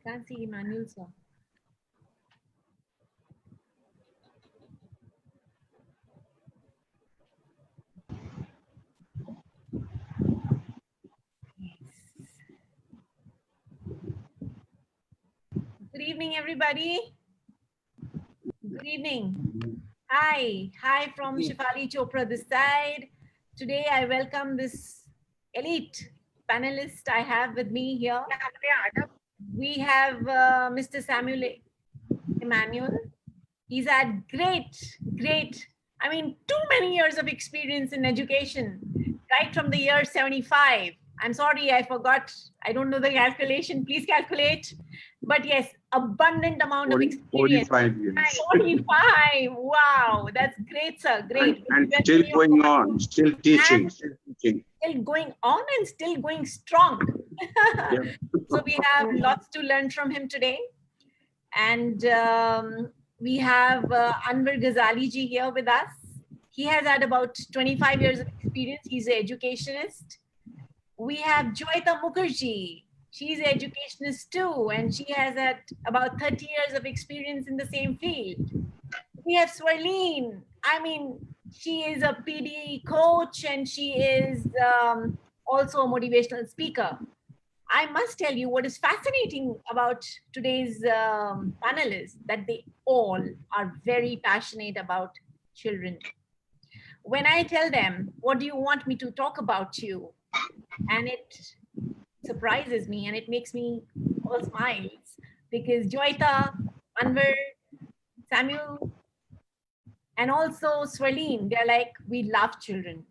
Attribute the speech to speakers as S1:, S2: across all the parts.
S1: Can't see Emmanuel, sir. Good evening, everybody. Good evening. Hi. Hi from Shefali Chopra this side. Today, I welcome this elite panelist I have with me here. We have Mr. Samuel Emmanuel. He's had great, I mean, too many years of experience in education, right from the year 75. I'm sorry, I forgot. I don't know the calculation. Please calculate. But yes, abundant amount of experience.
S2: 45 years.
S1: 45. Wow, that's great, sir. Great.
S2: And still going on, still teaching, still teaching.
S1: Still going on and still going strong.
S2: Yeah.
S1: So we have lots to learn from him today. And we have Anwar Ghazali ji here with us. He has had about 25 years of experience. He's an educationist. We have Joyita Mukherjee. She's an educationist too, and she has had about 30 years of experience in the same field. We have Swarleen. I mean, she is a PD coach and she is also a motivational speaker. I must tell you what is fascinating about today's panelists, that they all are very passionate about children. When I tell them, what do you want me to talk about you? And it surprises me and it makes me all smiles, because Joyita, Anwar, Samuel, and also Swarleen, they're like, we love children.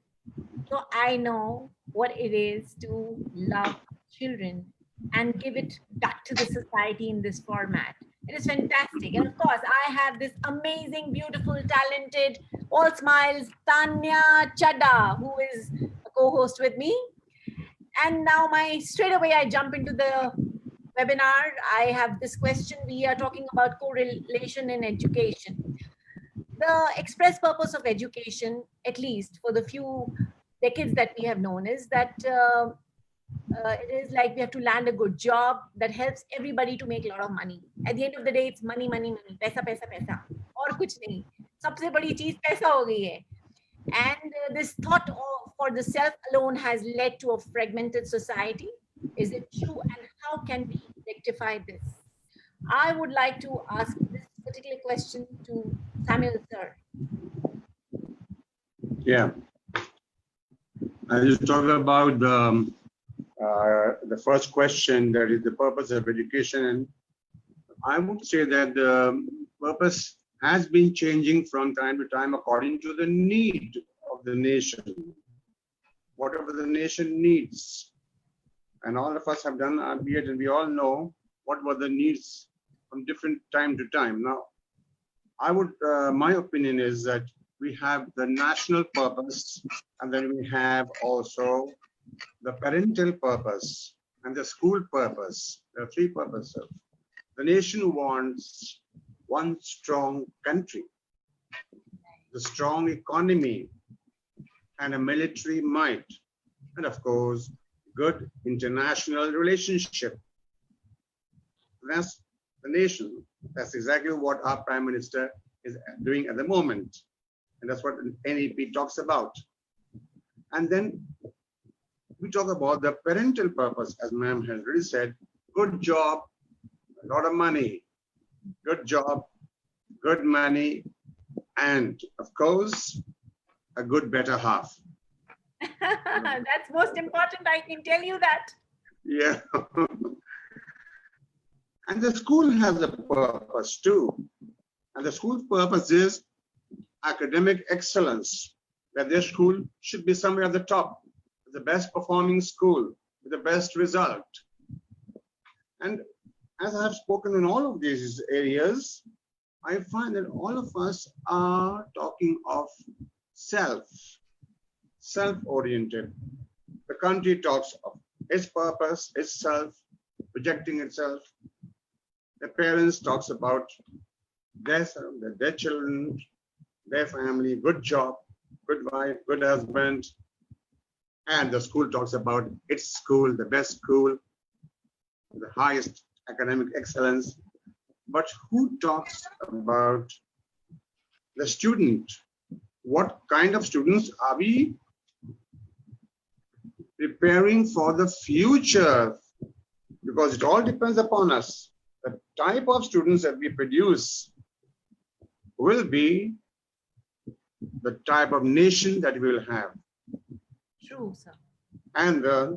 S1: So I know what it is to love children and give it back to the society in this format. It is fantastic. And of course, I have this amazing, beautiful, talented, all smiles, Tanya Chadha, who is a co-host with me. And now straight away, I jump into the webinar. I have this question. We are talking about correlation in education. The express purpose of education, at least for the few decades that we have known, is that it is like we have to land a good job that helps everybody to make a lot of money. At the end of the day, it's money, money, money, paisa, paisa, paisa, और कुछ नहीं. सबसे बड़ी चीज पैसा हो गई है. And this thought for the self alone has led to a fragmented society. Is it true? And how can we rectify this? I would like to ask this particular question to Samuel, sir.
S2: Yeah. I just talk about the first question, that is the purpose of education. And I would say that the purpose has been changing from time to time according to the need of the nation, whatever the nation needs. And all of us have done our B.Ed, and we all know what were the needs from different time to time. Now, I would, my opinion is that we have the national purpose, and then we have also the parental purpose and the school purpose. There are three purposes. The nation wants one strong country, the strong economy, and a military might, and of course, good international relationship. That's the nation. That's exactly what our Prime Minister is doing at the moment. And that's what NEP talks about. And then we talk about the parental purpose, as ma'am has already said, good job, a lot of money, good job, good money, and of course, a good better half.
S1: That's most important, I can tell you that.
S2: Yeah. And the school has a purpose too. And the school's purpose is academic excellence, where their school should be somewhere at the top, the best performing school, with the best result. And as I have spoken in all of these areas, I find that all of us are talking of self-oriented. The country talks of its purpose, its self, projecting itself. The parents talks about their children, their family, good job, good wife, good husband. And the school talks about its school, the best school, the highest academic excellence, but who talks about the student? What kind of students are we preparing for the future? Because it all depends upon us. The type of students that we produce will be the type of nation that we will have,
S1: True, sir.
S2: and the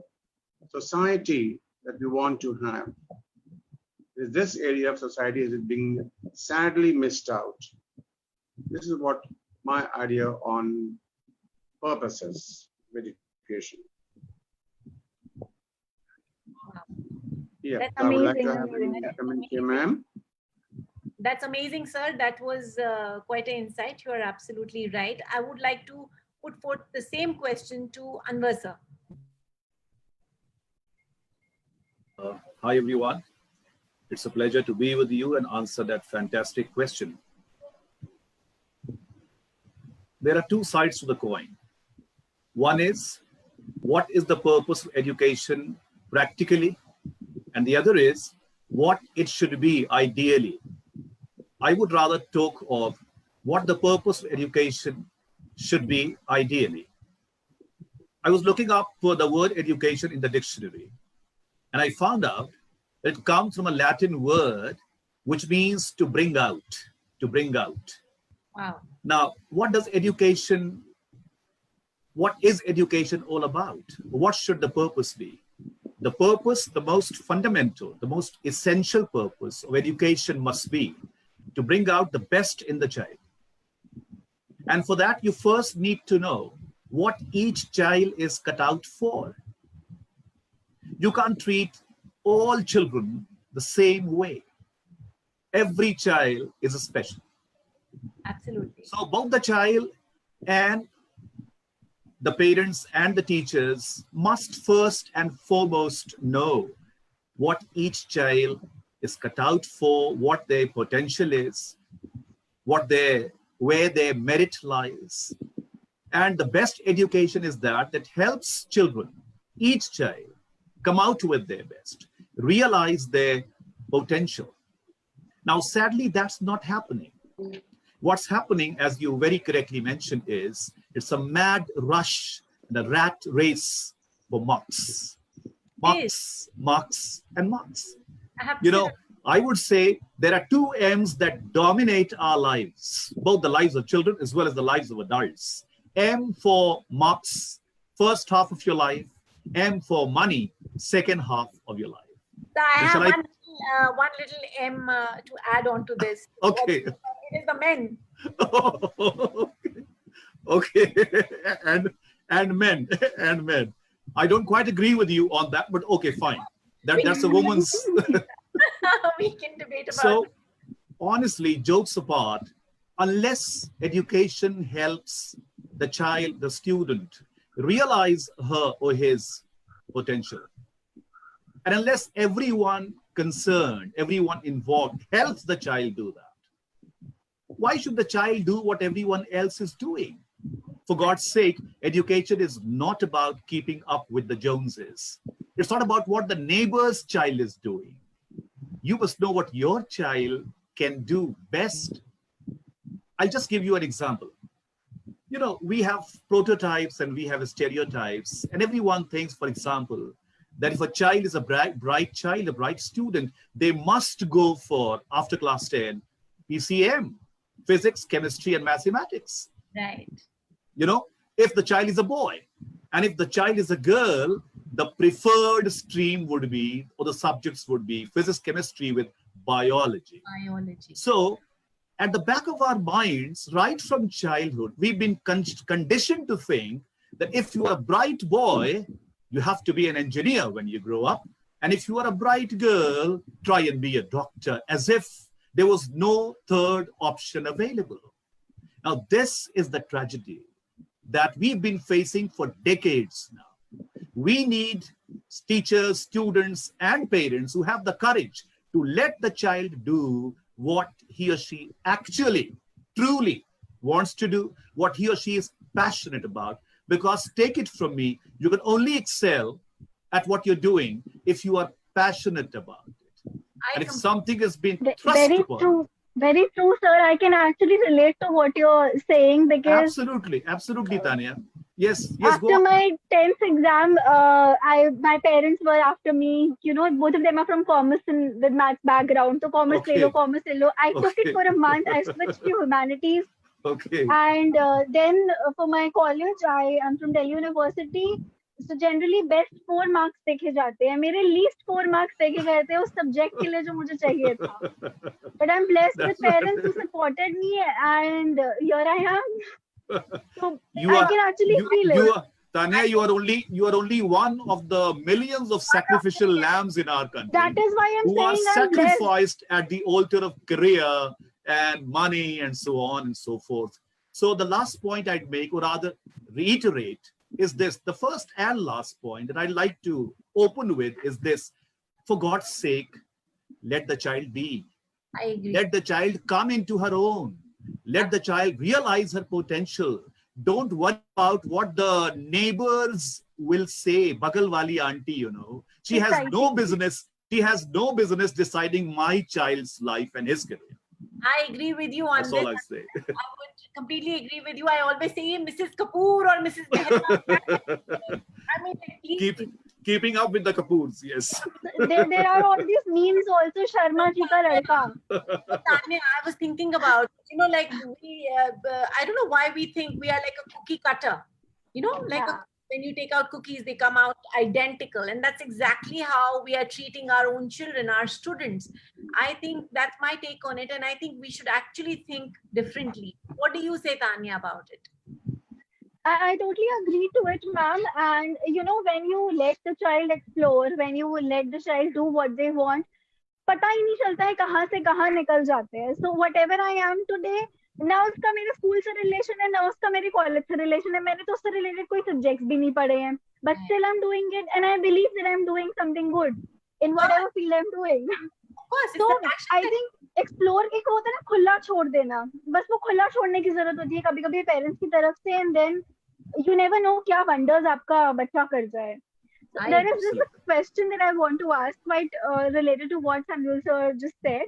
S2: society that we want to have. This area of society is being sadly missed out. This is what my idea on purposes of education. Yeah,
S1: That's
S2: I would like to
S1: amazing.
S2: have any comment here, ma'am.
S1: That's amazing, sir. That was quite an insight. You are absolutely right. I would like to put forth the same question to Anwar, sir.
S3: Hi, everyone. It's a pleasure to be with you and answer that fantastic question. There are two sides to the coin. One is, what is the purpose of education practically? And the other is, what it should be ideally. I would rather talk of what the purpose of education should be ideally. I was looking up for the word education in the dictionary, and I found out that it comes from a Latin word which means to bring out, to bring out.
S1: Wow.
S3: Now, what is education all about? What should the purpose be? The purpose, the most fundamental, the most essential purpose of education must be to bring out the best in the child. And for that, you first need to know what each child is cut out for. You can't treat all children the same way. Every child is special.
S1: Absolutely.
S3: So both the child and the parents and the teachers must first and foremost know what each child is cut out for, what their potential is, where their merit lies. And the best education is that helps children, each child, come out with their best, realize their potential. Now, sadly, that's not happening. What's happening, as you very correctly mentioned, is it's a mad rush, the rat race for marks. Marks, marks, and marks. You know, I would say there are two M's that dominate our lives, both the lives of children as well as the lives of adults. M for marks, first half of your life. M for money, second half of your life.
S1: So I have one little M to add on to this.
S3: Okay.
S1: It is the men.
S3: Okay. and men. I don't quite agree with you on that, but okay, fine. That's a woman's.
S1: We can debate about
S3: So, honestly, jokes apart, unless education helps the child, the student, realize her or his potential, and unless everyone concerned, everyone involved helps the child do that, why should the child do what everyone else is doing? For God's sake, education is not about keeping up with the Joneses. It's not about what the neighbor's child is doing. You must know what your child can do best. I'll just give you an example. You know, we have prototypes and we have stereotypes, and everyone thinks, for example, that if a child is a bright child, a bright student, they must go for, after class 10, PCM, physics, chemistry, and mathematics.
S1: right.
S3: You know, if the child is a boy, and if the child is a girl, the preferred stream would be, or the subjects would be physics, chemistry with biology.
S1: Biology.
S3: So at the back of our minds, right from childhood, we've been conditioned to think that if you are a bright boy, you have to be an engineer when you grow up. And if you are a bright girl, try and be a doctor, as if there was no third option available. Now, this is the tragedy that we've been facing for decades now. We need teachers, students, and parents who have the courage to let the child do what he or she actually, truly wants to do, what he or she is passionate about. Because take it from me, you can only excel at what you're doing if you are passionate about it. And if
S1: com-
S3: something has been thrust
S4: Very
S3: upon,
S4: true. Very true, sir. I can actually relate to what you're saying because
S3: absolutely, Tanya. Yes, go
S4: after
S3: on.
S4: my 10th exam, my parents were after me. You know, both of them are from commerce and with maths background. So commerce
S3: Okay.
S4: commerce. I took it
S3: Okay.
S4: for a month. I switched to humanities.
S3: Okay.
S4: And then for my college, I am from Delhi University. So generally best 4 marks देखे जाते हैं. मेरे least 4 marks देखे गए थे उस subject के लिए जो मुझे चाहिए था. But I'm blessed with
S3: That's
S4: parents who supported me, and here I am. So
S3: you
S4: I
S3: are
S4: can actually feel
S3: you
S4: it.
S3: are Tanya, you are only one of the millions of sacrificial lambs in our country
S4: That is why I'm
S3: who are
S4: saying I'm blessed.
S3: sacrificed at the altar of career and money and so on and so forth. So the last point I'd make, or rather reiterate, is this. The first and last point that I'd like to open with is this. For God's sake, let the child be.
S1: I agree.
S3: Let the child come into her own. Let the child realize her potential. Don't worry about what the neighbors will say. Bagal wali auntie, you know, she has no business. She has no business deciding my child's life and his career.
S1: I agree with you on
S3: That's
S1: this.
S3: all I say.
S1: I would completely agree with you. I always say Mrs. Kapoor or Mrs. Mehta. I mean, like, please.
S3: Keeping up with the Kapoors, yes.
S4: There are all these memes also. Sharma ji ka ladka.
S1: Tanya, I was thinking about, you know, like I don't know why we think we are like a cookie cutter. You know, like
S4: Yeah.
S1: when you take out cookies, they come out identical. And that's exactly how we are treating our own children, our students. I think that's my take on it. And I think we should actually think differently. What do you say, Tanya, about it?
S4: I totally agree to it, ma'am. And you know, when you let the child explore, when you let the child do what they want, पता ही नहीं चलता है कहाँ से कहाँ निकल जाते हैं. So whatever I am today, ना उसका मेरे स्कूल से रिलेशन है, ना उसका मेरे कॉलेज से रिलेशन है. मैंने तो उससे रिलेटेड कोई सब्जेक्ट्स भी नहीं पढ़े हैं. But still I'm doing it, and I believe that I'm doing something good in whatever field I'm doing.
S1: Of course,
S4: So
S1: it's the passion
S4: I
S1: that-
S4: think explore एक होता है ना खुला छोड़ देना, बस वो खुला छोड़ने की जरूरत होती है कभी कभी पेरेंट्स की तरफ से, and then you never know क्या वंडर्स आपका बच्चा कर जाए. There is this question that I want to ask, quite related to what Samuel sir just said.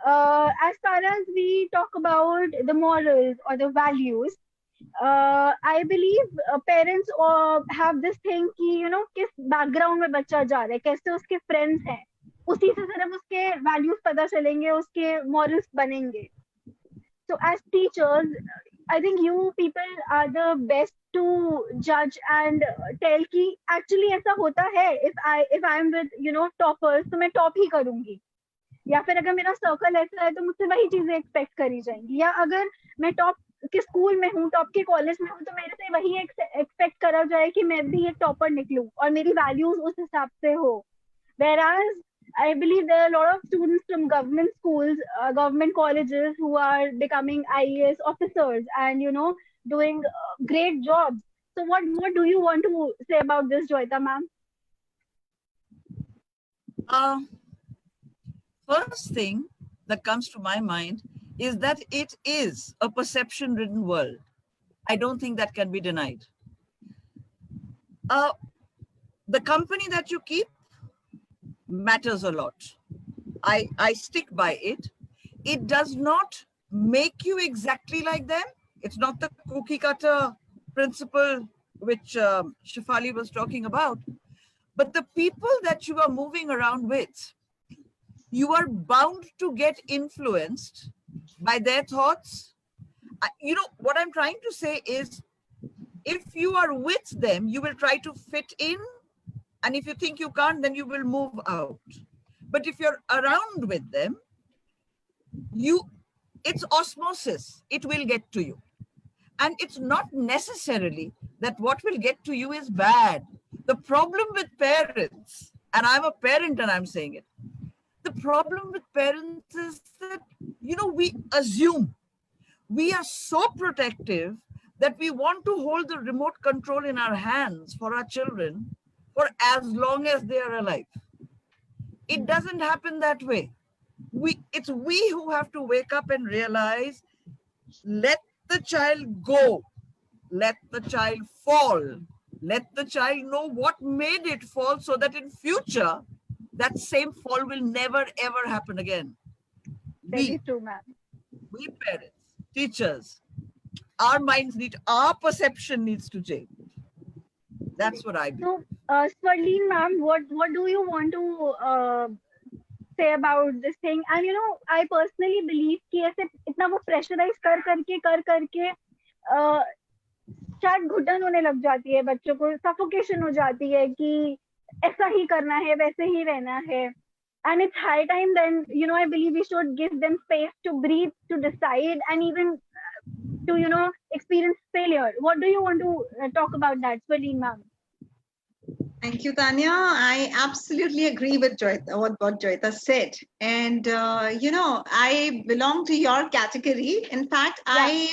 S4: As far as we talk about the morals or the values, I believe parents have this thing कि you know किस background में बच्चा जा रहा है, कैसे उसके friends हैं, उसी से सिर्फ उसके values पता चलेंगे, उसके morals बनेंगे. So as teachers, I think you people are the best to judge and tell कि actually ऐसा होता है. If I am with you know toppers, तो मैं top ही करूँगी. या फिर अगर मेरा सर्कल ऐसा है तो मुझसे वही चीजें एक्सपेक्ट करी जाएंगी. या अगर मैं टॉप के स्कूल में हूँ, टॉप के कॉलेज में हूँ, तो मेरे से वही एक्सपेक्ट करा जाए कि मैं भी एक टॉपर निकलूं और मेरी वैल्यूज उस हिसाब से हो. Whereas I believe there are a lot of students from government schools, government colleges who are becoming IAS officers and you know doing great jobs. So what do you want to say about this, Joyita ma'am?
S5: First thing that comes to my mind is that it is a perception-ridden world. I don't think that can be denied. The company that you keep matters a lot. I stick by it. It does not make you exactly like them. It's not the cookie cutter principle which Shefali was talking about. But the people that you are moving around with, you are bound to get influenced by their thoughts. You know, what I'm trying to say is, if you are with them, you will try to fit in. And if you think you can't, then you will move out. But if you're around with them, it's osmosis. It will get to you. And it's not necessarily that what will get to you is bad. The problem with parents, and I'm a parent and I'm saying it, the problem with parents is that, you know, we assume, we are so protective that we want to hold the remote control in our hands for our children for as long as they are alive. It doesn't happen that way. It's we who have to wake up and realize, let the child go, let the child fall, let the child know what made it fall, so that in future, that same fall will never ever happen again.
S4: Very true, ma'am.
S5: We parents, teachers, our minds our perception needs to change. That's what I believe.
S4: So, Swarleen, ma'am, what do you want to say about this thing? And I personally believe कि ऐसे इतना वो pressurize कर करके शायद घुटन होने लग जाती है, बच्चों को suffocation हो जाती है कि ऐसा ही करना है, वैसे ही रहना है. And it's high time then, I believe we should give them space to breathe, to decide, and even to, experience failure. What do you want to talk about that, Swarleen, ma'am?
S6: Thank you, Tanya. I absolutely agree with Joyita, what Joyita said. And, I belong to your category. In fact, I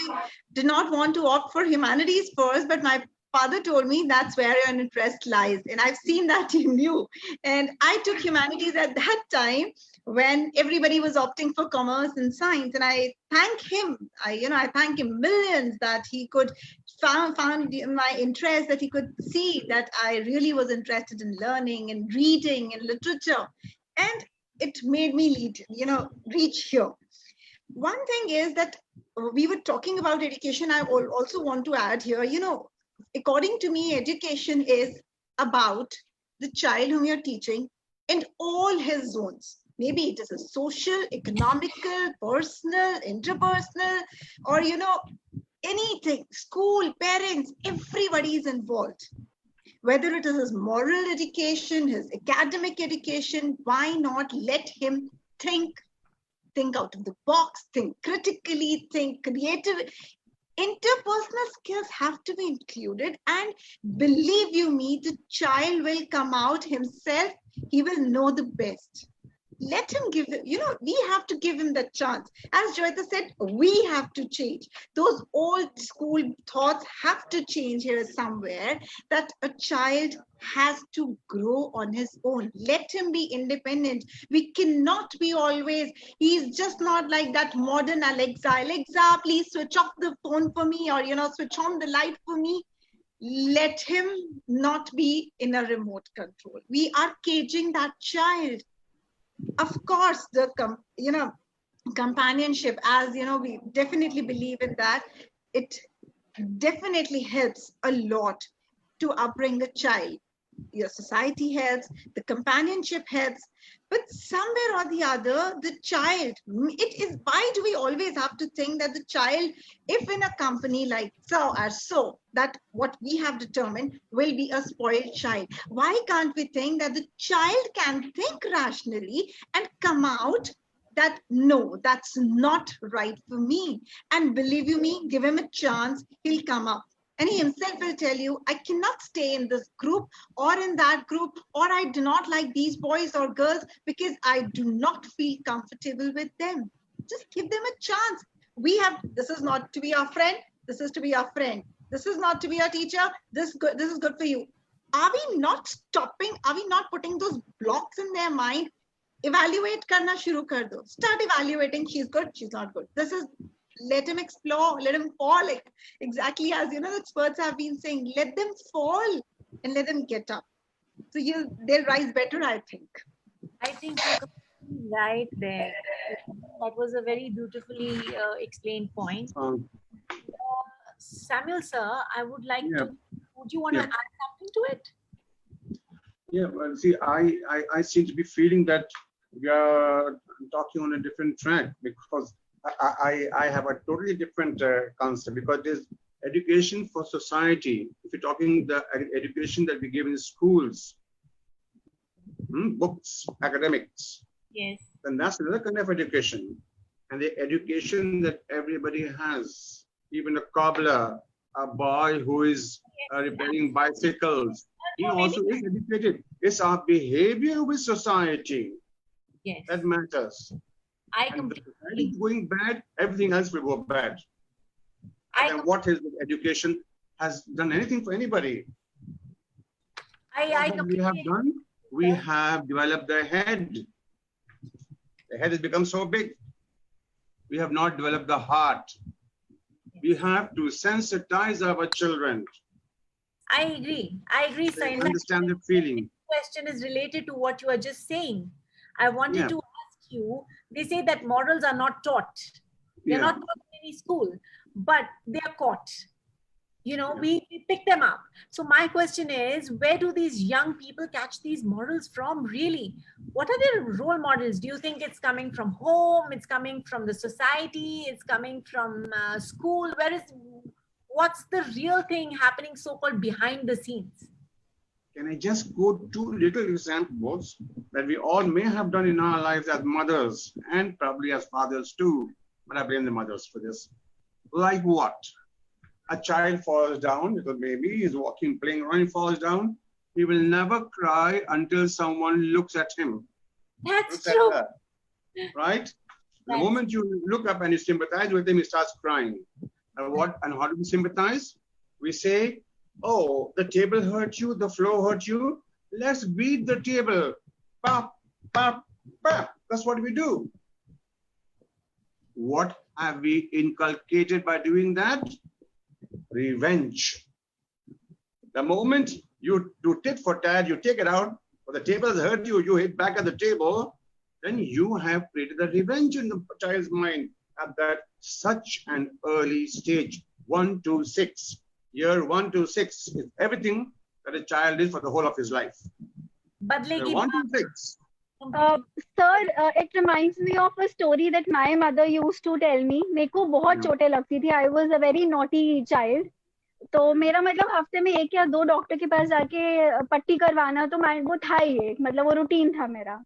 S6: did not want to opt for humanities first, but my father told me that's where your interest lies. And I've seen that in you. And I took humanities at that time when everybody was opting for commerce and science. And I thank him. I thank him millions that he could found my interest, that he could see that I really was interested in learning and reading and literature. And it made me reach here. One thing is that we were talking about education. I also want to add here, according to me, education is about the child whom you're teaching in all his zones. Maybe it is a social, economical, personal, interpersonal, or, anything, school, parents, everybody is involved. Whether it is his moral education, his academic education, why not let him think out of the box, think critically, think creatively. Interpersonal skills have to be included, and believe you me, the child will come out himself. He will know the best. Let him give it, we have to give him the chance. As Joyita said, we have to change. Those old school thoughts have to change here somewhere, that a child has to grow on his own. Let him be independent. We cannot be always, he's just not like that modern Alexa. Alexa, please switch off the phone for me, or, switch on the light for me. Let him not be in a remote control. We are caging that child. Of course, the companionship, as we definitely believe in that. It definitely helps a lot to upbring the child. Your society helps, the companionship helps, but somewhere or the other, the child, why do we always have to think that the child, if in a company like so, that what we have determined will be a spoiled child? Why can't we think that the child can think rationally and come out that, no, that's not right for me? And believe you me, give him a chance, he'll come up. And he himself will tell you, I cannot stay in this group or in that group, or I do not like these boys or girls because I do not feel comfortable with them. Just give them a chance. This is not to be our friend. This is to be our friend. This is not to be our teacher. This is good for you. Are we not stopping? Are we not putting those blocks in their mind? Evaluate karna shuru kar do. Start evaluating. She's good. She's not good. Let him explore, let him fall, exactly as the experts have been saying. Let them fall and let them get up. So they'll rise better, I think.
S1: I think you're completely right there. That was a very beautifully explained point. Samuel, sir, I would like to. Would you want to add something to it?
S2: Yeah, well, see, I seem to be feeling that we are talking on a different track, because I have a totally different concept, because there's education for society. If you're talking the education that we give in schools, books, academics,
S1: yes,
S2: then that's another kind of education. And the education that everybody has, even a cobbler, a boy who is repairing bicycles, he also is educated. It's our behavior with society that matters. And the society is going bad, everything else will go bad. And then what is education has done anything for anybody? What we have done, we have developed the head. The head has become so big. We have not developed the heart. We have to sensitize our children.
S1: I agree, sir.
S2: They understand the feeling.
S1: question is related to what you are just saying. I wanted
S2: Yeah.
S1: to ask you, they say that morals are not taught. They're
S2: Yeah.
S1: not taught in any school, but they are caught. You know,
S2: Yeah.
S1: we pick them up. So my question is, where do these young people catch these morals from really? What are their role models? Do you think it's coming from home? It's coming from the society? It's coming from school? What's the real thing happening so-called behind the scenes?
S2: Can I just go two little examples that we all may have done in our lives as mothers and probably as fathers too, but I blame the mothers for this. Like what? A child falls down because maybe he's walking, playing around, he falls down. He will never cry until someone looks at him.
S1: That's
S2: Looks at
S1: true.
S2: her, right? The
S1: That's-
S2: moment you look up and you sympathize with him, he starts crying. And how do we sympathize? We say, oh, the table hurt you, the floor hurt you. Let's beat the table. Pop, pop, pop. That's what we do. What have we inculcated by doing that? Revenge. The moment you do tit for tat, you take it out, or the table has hurt you, you hit back at the table, then you have created a revenge in the child's mind at that such an early stage. 1 to 6. Year 1 to 6 is everything that a child is for the whole of his life.
S1: Badle
S2: Year
S1: ki
S2: 1 to 6.
S4: Sir, it reminds me of a story that my mother used to tell me. मेरे को बहुत चोटें लगती थी. I was a very naughty child. तो मेरा मतलब हफ्ते में 1 या 2 डॉक्टर के पास जाके पट्टी करवाना तो मैं वो था ही एक मतलब वो रूटीन था मेरा.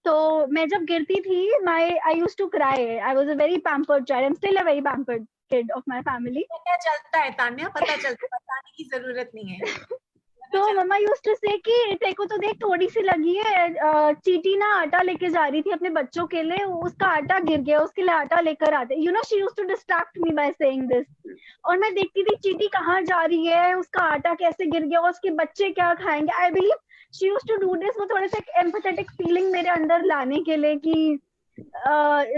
S4: तो मैं जब गिरती थी, I used to cry. I was a very pampered child. I'm still a very pampered kid of my family.
S1: पता चलता है तान्या, पता चलता है, बताने की जरूरत नहीं है.
S4: तो मम्मा यूज्ड टू से कि तेरे को तो देख थोड़ी सी लगी है. चीटी ना आटा लेके जा रही थी अपने बच्चों के लिए, उसका आटा गिर गया, उसके लिए आटा लेकर आते. You know she used to distract me by saying this. और मैं देखती थी चीटी कहाँ जा रही है, उसका आटा कैसे गिर गया, उसके बच्चे क्या खाएंगे. I believe she used to do this वो थोड़े से एम्पैथेटिक फीलिंग मेरे अंदर लाने के लिए कि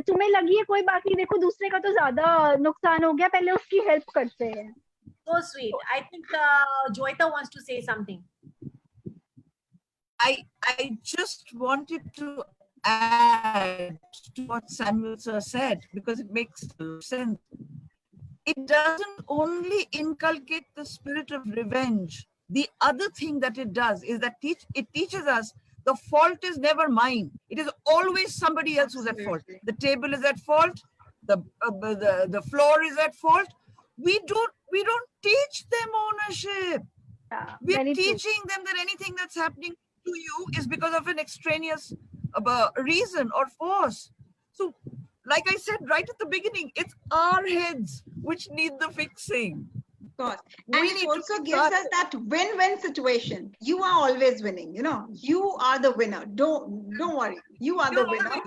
S4: तुम्हें लगी है कोई बात नहीं, देखो दूसरे का तो ज्यादा नुकसान हो गया, पहले उसकी हेल्प करते हैं.
S1: So sweet. I think Joyita wants to say something.
S5: I just wanted to add to what Samuel sir said because it makes sense. It doesn't only inculcate the spirit of revenge. The other thing that it does is that it teaches us the fault is never mine. It is always somebody else who's at fault. The table is at fault. The floor is at fault. We don't teach them ownership.
S4: Yeah,
S5: We're
S4: very true.
S5: teaching them that anything that's happening to you is because of an extraneous reason or force. So, like I said right at the beginning, it's our heads which need the fixing.
S6: Of course.
S5: We
S6: And
S5: need
S6: it
S5: to
S6: also
S5: start
S6: gives us that win-win situation. You are always winning, you know. You are the winner. Don't worry. You are the winner.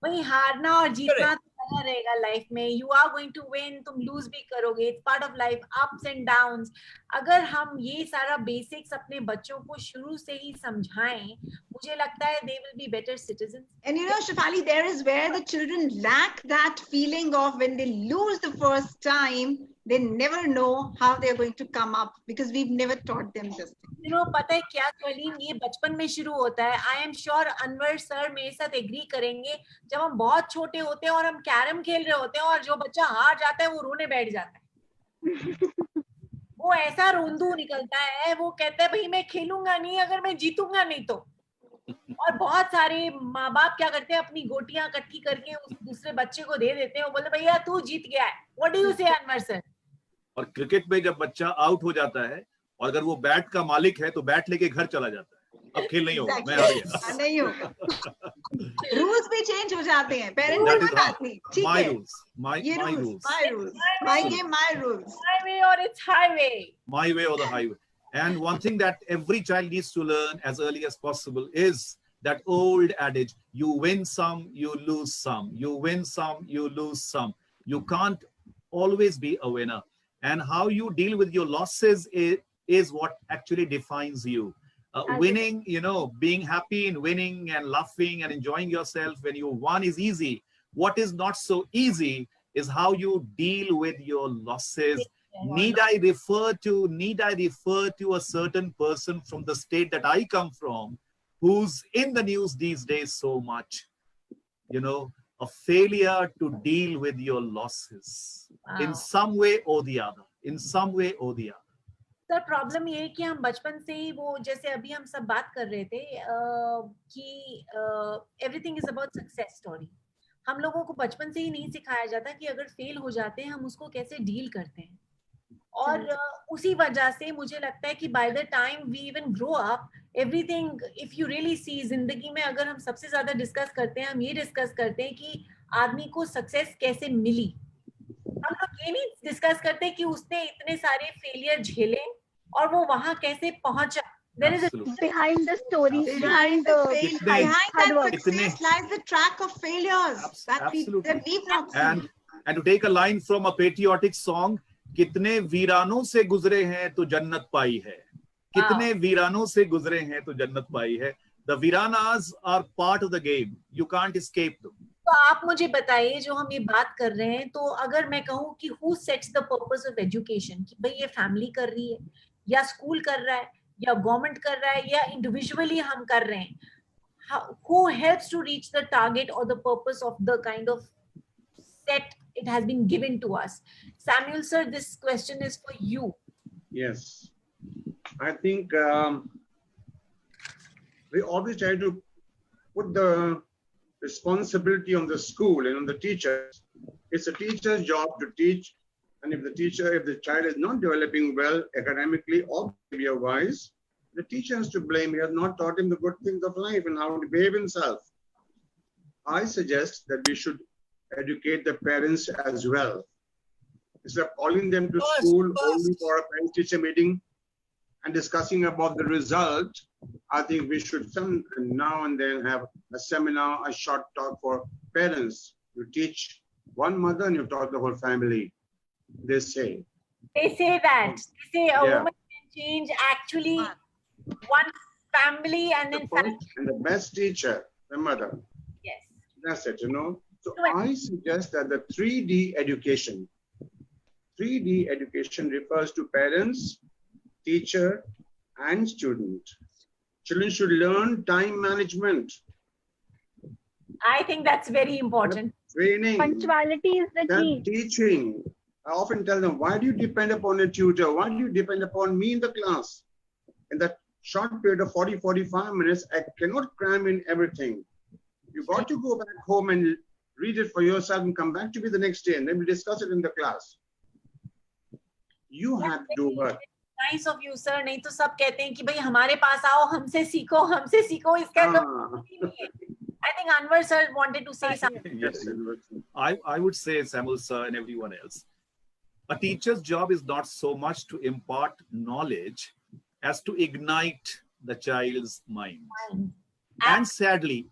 S1: वही हारना और जीतना तो बना रहेगा life में. You are going to win, तुम lose भी करोगे. It's part of life, ups and downs. अगर हम ये सारा बेसिक्स अपने बच्चों को शुरू से ही समझाएं, मुझे लगता है they will be better citizen.
S6: And you know, Shefali, there is where the children lack that feeling of when they lose the first time, they never know how they're going to come up because we've never taught them this.
S1: You know पता है क्या कलीम, ये बचपन में शुरू होता है. I am sure Anwar sir मेरे साथ एग्री करेंगे. जब हम बहुत छोटे होते हैं और हम कैरम खेल रहे होते हैं और जो बच्चा हार जाता है वो रोने बैठ जाता है. वो ऐसा रोंदू निकलता है, वो कहता है भाई मैं खेलूंगा नहीं अगर मैं जीतूंगा नहीं तो. और बहुत सारे माँ बाप क्या करते हैं, अपनी गोटियां इकट्ठी करके उस दूसरे बच्चे को दे देते हैं. वो बोलते भैया तू जीत गया है. व्हाट डू यू से अनवर सर?
S3: और क्रिकेट में जब बच्चा आउट हो जाता है और अगर वो बैट का मालिक है तो बैट लेके घर चला जाता है. अब खेल नहीं होगा, मैं आ गया.
S6: नहीं होगा. रूल्स भी चेंज हो जाते हैं. पेरेंट्स
S3: That
S6: कोई
S3: is
S6: बात नहीं, ठीक
S3: My
S6: है.
S3: rules, my
S6: ये
S3: rules,
S6: rules, my rules, my game, my rules.
S1: Highway or it's highway.
S3: my way or the highway. And one thing that every child needs to learn as early as possible is that old adage: you win some, you lose some. You win some, you lose some. You can't always be a winner. And how you deal with your losses is what actually defines you. Winning, you know, being happy in winning and laughing and enjoying yourself when you won is easy. What is not so easy is how you deal with your losses Need I refer to a certain person from the state that I come from, who's in the news these days so much? You know, a failure to deal with your losses in
S1: Wow.
S3: some way or the other. In some way or the other.
S1: Sir problem ये है कि हम बचपन से ही वो जैसे अभी हम सब बात कर रहे थे कि everything is about success story. हम लोगों को बचपन से ही नहीं सिखाया जाता कि अगर फेल हो जाते हैं हम उसको कैसे डील करते हैं. और उसी वजह से मुझे लगता है कि by the time we even grow up everything if you really see जिंदगी में अगर हम सबसे ज्यादा डिस्कस करते हैं हम ये डिस्कस करते हैं कि आदमी को सक्सेस कैसे मिली. हम लोग ये नहीं डिस्कस करते कि उसने इतने सारे फेलियर झेले और वो वहां कैसे पहुंचा. There is a
S3: Absolutely.
S4: behind the story, behind the
S6: Behind that
S3: Itne-
S6: success lies the track of failures
S3: Absolutely.
S6: that we've not seen.
S3: And to take a line from a patriotic song, कितने वीरानों से गुजरे हैं तो जन्नत पाई है. कितने वीरानों से गुजरे हैं तो जन्नत पाई है. The Viranas are part of the game. You can't escape them.
S1: तो आप मुझे बताइए जो हम ये बात कर रहे हैं तो अगर मैं कहूँ कि who sets the purpose of education कि भाई ये फैमिली कर रही है या स्कूल कर रहा है या गवर्नमेंट कर रहा है या इंडिविजुअली हम कर रहे हैं. Who helps to reach the target or the purpose of the kind of set it has been given to us? Samuel sir, this question is for you.
S2: Yes, I think we always try to put the responsibility on the school and on the teachers. It's a teacher's job to teach, and if the child is not developing well academically or behavior-wise, the teacher has to blame. He has not taught him the good things of life and how to behave himself. I suggest that we should educate the parents as well. Instead of calling them to school only for a parent-teacher meeting and discussing about the result, I think we should now and then have a seminar, a short talk for parents. You teach one mother and you taught the whole family. They say
S1: that. They say a
S2: Yeah.
S1: woman can change actually one family and then family.
S2: And the best teacher, the mother.
S1: Yes.
S2: That's it, you know. So
S1: Right.
S2: I suggest that the 3D education refers to parents, teacher, and student. Children should learn time management,
S1: I think that's very important.
S2: training,
S4: punctuality is the
S2: then
S4: key.
S2: teaching. I often tell them, why do you depend upon a tutor? Why do you depend upon me in the class? In that short period of 40, 45 minutes, I cannot cram in everything. You got to go back home and read it for yourself and come back to me the next day and then we discuss it in the class. You have to do work.
S1: Nice of you, sir. नहीं तो सब कहते हैं कि भाई हमारे पास आओ हमसे सीखो इसका तो
S2: Ah.
S1: नहीं है. I think Anwar sir wanted to say something.
S3: Yes, I would say, Samuel sir and everyone else, a teacher's job is not so much to impart knowledge as to ignite the child's mind. And sadly,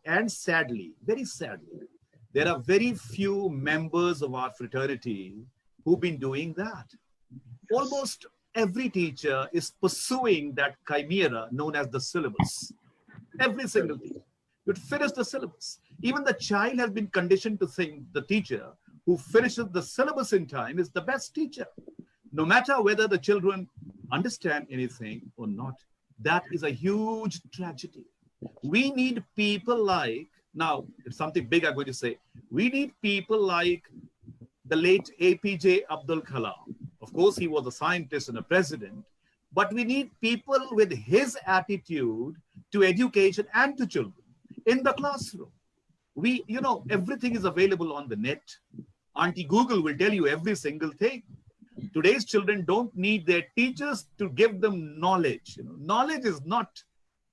S3: very sadly, there are very few members of our fraternity who've been doing that. Almost every teacher is pursuing that chimera known as the syllabus. Every single teacher. You'd finish the syllabus. Even the child has been conditioned to think the teacher who finishes the syllabus in time is the best teacher. No matter whether the children understand anything or not, that is a huge tragedy. We need people like, now it's something big I'm going to say, we need people like the late APJ Abdul Kalam. Of course, he was a scientist and a president, but we need people with his attitude to education and to children in the classroom. Everything is available on the net. Auntie Google will tell you every single thing. Today's children don't need their teachers to give them knowledge. Knowledge is not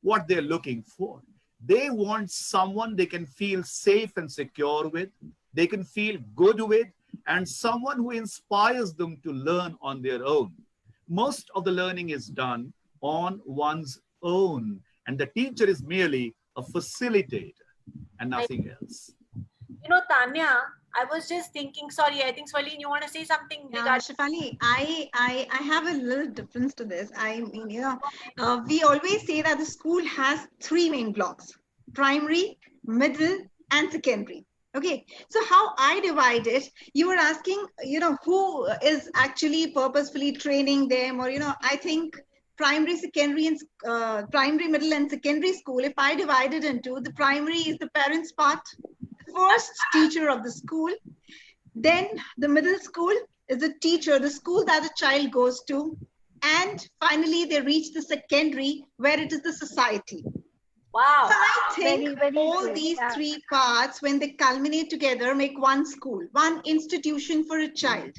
S3: what they're looking for. They want someone they can feel safe and secure with, they can feel good with, and someone who inspires them to learn on their own. Most of the learning is done on one's own, and the teacher is merely a facilitator and nothing else.
S1: Tanya, I was just thinking, sorry, I think Swalin, you want to say something?
S6: Shefali, I have a little difference to this. I mean, we always say that the school has three main blocks: primary, middle, and secondary. Okay, so how I divide it, you were asking, who is actually purposefully training them, or, I think primary, secondary, and primary, middle, and secondary school, if I divide it into, the primary is the parents' part, the first teacher of the school, then the middle school is the teacher, the school that the child goes to, and finally they reach the secondary, where it is the society.
S1: Wow.
S6: So I think
S4: Very, very
S6: all
S4: good.
S6: these
S4: Yeah.
S6: three parts, when they culminate together, make one school, one institution for a child.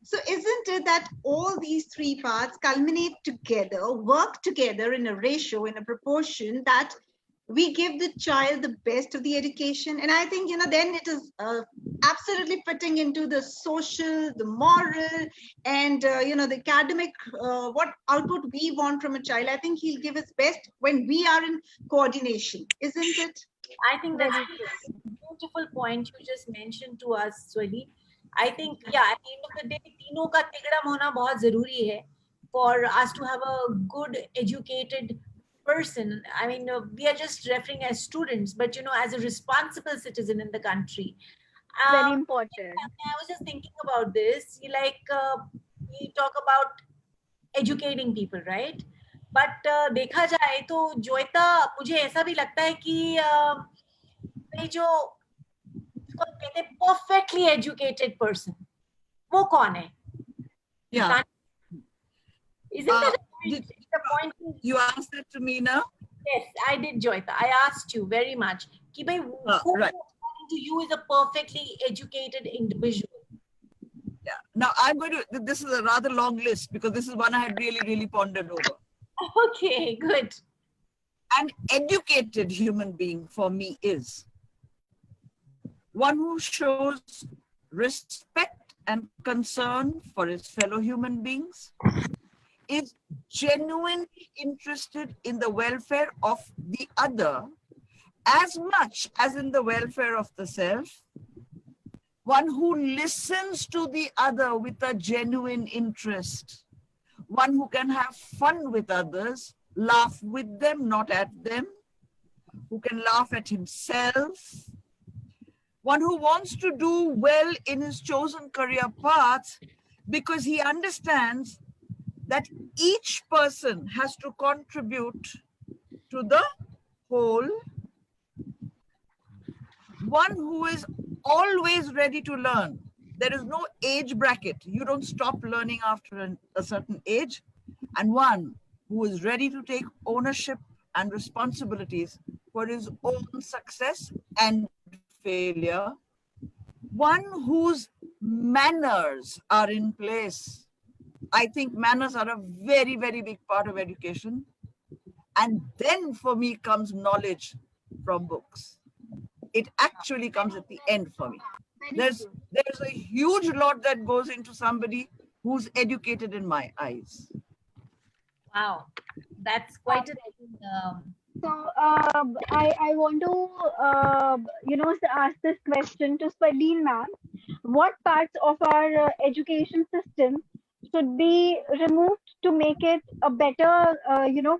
S6: So isn't it that all these three parts culminate together, work together in a ratio, in a proportion that we give the child the best of the education? And I think, then it is absolutely fitting into the social, the moral, and, the academic, what output we want from a child. I think he'll give his best when we are in coordination, isn't it?
S1: I think that's a beautiful point you just mentioned to us, Swali. I think, yeah, at the end of the day, तीनों का तिगड़म होना बहुत जरूरी है for us to have a good educated person. I mean, we are just referring as students, but as a responsible citizen in the country.
S4: Very important.
S1: I was just thinking about this. We talk about educating people, right? But देखा जाए तो जोयता मुझे ऐसा भी लगता है कि ये जो कहते perfectly educated person, वो कौन है?
S5: Yeah.
S1: Isn't that
S5: Did
S1: the point?
S5: you asked that to me now?
S1: Yes, I did, Joyita. I asked you very much. Ki bhai, who
S5: Right.
S1: according to you is a perfectly educated individual?
S5: Yeah. Now I'm going to, this is a rather long list because this is one I had really, really pondered over.
S1: Okay, good.
S5: An educated human being for me is one who shows respect and concern for his fellow human beings, is genuinely interested in the welfare of the other as much as in the welfare of the self, one who listens to the other with a genuine interest, one who can have fun with others, laugh with them, not at them, who can laugh at himself, one who wants to do well in his chosen career path because he understands that each person has to contribute to the whole, one who is always ready to learn. There is no age bracket. You don't stop learning after a certain age. And one who is ready to take ownership and responsibilities for his own success and failure. One whose manners are in place. I think manners are a very, very big part of education. And then for me comes knowledge from books. It actually comes at the end for me. There's a huge lot that goes into somebody who's educated in my eyes.
S1: Wow, that's quite a
S4: So I want to ask this question to Spadeen ma'am. What parts of our education system should be removed to make it a better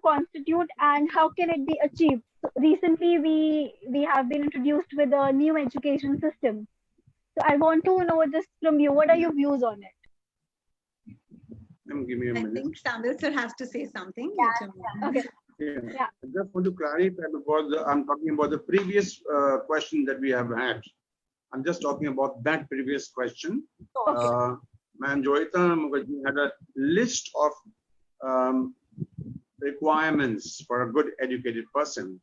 S4: constitute, and how can it be achieved? So recently we have been introduced with a new education system. So I want to know this from you. What are your views on it?
S2: Give me a
S6: I
S2: minute.
S6: think Samil sir has to say something.
S4: Okay.
S2: Yeah.
S4: Yeah.
S2: I just want to clarify because I'm talking about the previous question that we have had. I'm just talking about that previous question. Ma'am Joyita Mukherjee had a list of requirements for a good educated person.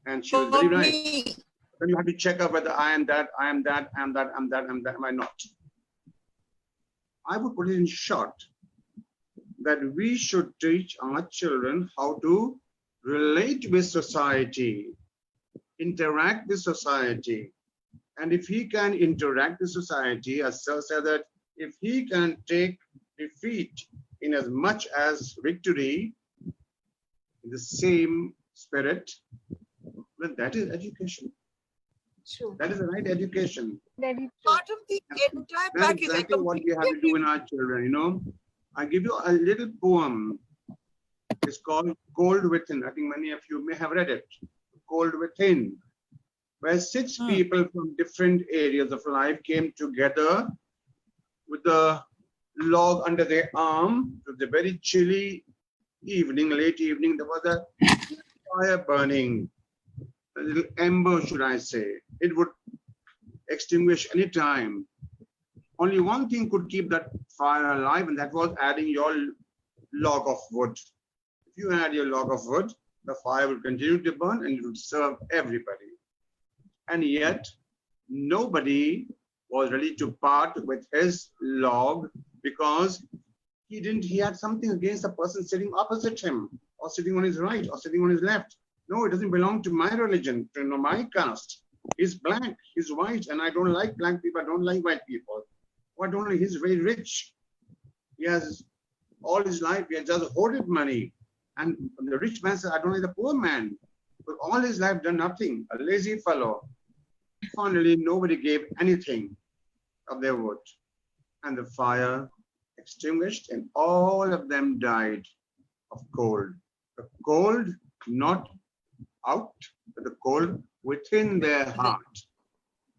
S2: And she was very right. Then you have to check out whether I am that, I am that, I am that, I am that, I am that, am I not? I would put it in short that we should teach our children how to relate with society, interact with society. And if he can interact with society, as Sir said that if he can take defeat in as much as victory in the same spirit, then that is education.
S1: true.
S2: That is the right education.
S4: Very true.
S5: Part of the entire
S2: That's
S5: package. I
S2: exactly what we have to do in our children, I give you a little poem. It's called Cold Within. I think many of you may have read it. Cold Within. where six people from different areas of life came together with a log under their arm. It was a very chilly evening, late evening. There was a fire burning, a little ember, should I say. It would extinguish any time. Only one thing could keep that fire alive, and that was adding your log of wood. If you add your log of wood, the fire will continue to burn and it would serve everybody. And yet, nobody was ready to part with his log because he had something against the person sitting opposite him, or sitting on his right, or sitting on his left. No, it doesn't belong to my religion, to my caste. He's black, he's white, and I don't like black people, I don't like white people. Why don't I? He's very rich. He has all his life, he has just hoarded money. And the rich man says, I don't like the poor man. But all his life done nothing, a lazy fellow. Finally, nobody gave anything of their wood. And the fire extinguished and all of them died of cold. The cold not out, but the cold within their heart.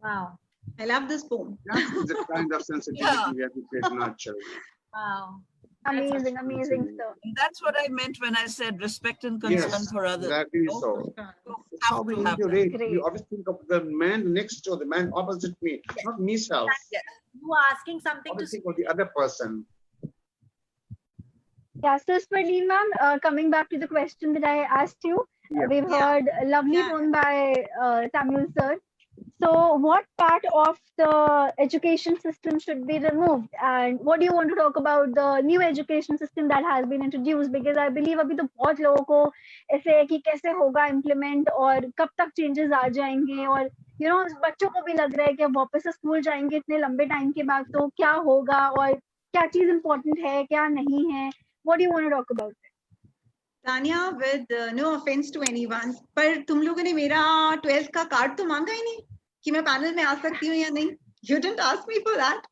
S1: Wow.
S6: I love this poem.
S2: That is the kind of sensitivity we have to create in our children.
S1: Wow.
S4: Amazing, amazing stuff.
S5: And that's what I meant when I said respect and concern
S2: Yes,
S5: for others.
S2: exactly so. It's how we need to rate. You always think of the man next to the man opposite me, not myself.
S1: You are asking something to
S2: Always think of the other person.
S4: Yeah, so Sperleen ma'am, coming back to the question that I asked you, we've heard a lovely poem by Samuel sir. So what part of the education system should be removed? And what do you want to talk about the new education system that has been introduced? Because I believe अभी तो बहुत लोगों को ऐसे है कि कैसे होगा implement और कब तक changes आ जाएंगे और you know बच्चों को भी लग रहा है कि अब वापस से स्कूल जाएंगे इतने लंबे टाइम के बाद तो क्या होगा और क्या चीज important है क्या नहीं है? What do you want to talk about?
S6: Tanya, with no offense to anyone, पर तुम लोगों ने मेरा 12th का कार्ड तो मांगा ही नहीं कि मैं पैनल में आ सकती हूँ या नहीं. You didn't ask me for that.